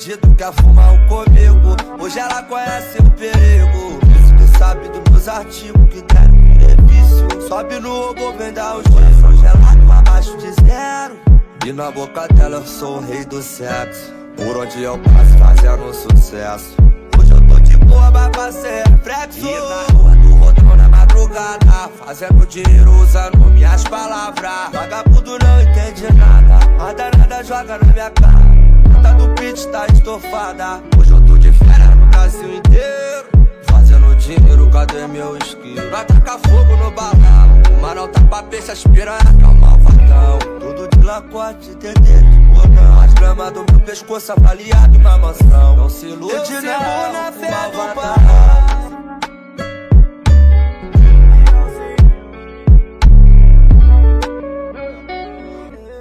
bandido quer fumar um comigo. Hoje ela conhece o perigo. Isso que sabe dos meus artigos que querem benefício. Sobe no robô, vem dar os coração gelado abaixo de zero. E na boca dela eu sou o rei do sexo. Por onde eu passo fazendo sucesso. Hoje eu tô de boa, vai fazer reflexo. E na rua do rodão na madrugada, fazendo dinheiro usando minhas palavras. Vagabundo não entende nada, a danada joga na minha cara. Tá do pitch, tá estofada. Hoje eu tô de férias no Brasil inteiro, fazendo dinheiro, cadê meu esquilo? Vai tacar fogo no balão, o Manão tá pra peixe, aspira, acalma o facão. Tudo de lacote, TT de botão. As gramas do meu pescoço avaliado em uma mansão. Não se ilude, eu te levo na fé do pai.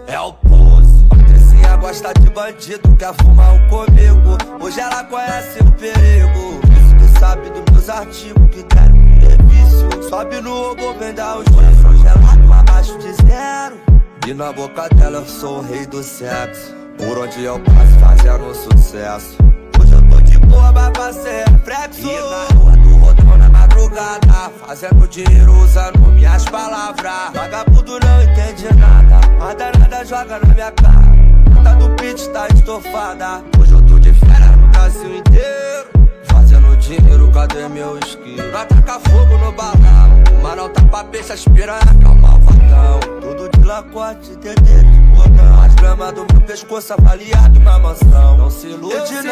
É o pose. Patricinha gosta de bandido, quer fumar um comigo. Hoje ela conhece o perigo. Isso que sabe dos meus artigos que querem benefício. Sobe no robô, vem dar os coração gelado abaixo de zero. E na boca dela eu sou o rei do sexo. Por onde eu passo fazendo sucesso. Hoje eu tô de boa, vai fazer reflexo. E na rua do rodão na madrugada, fazendo dinheiro usando minhas palavras. Vagabundo não entende nada, a danada joga na minha cara. Tá do pitch, tá estofada. Hoje eu tô de férias no Brasil inteiro, fazendo dinheiro, cadê meu esquilo? Vai tacar fogo no balão, o Manão tá pra peixe, aspira, acalma o facão. Tudo de lacote, TT de botão. As gramas do meu pescoço avaliado em uma mansão. Não se ilude, eu te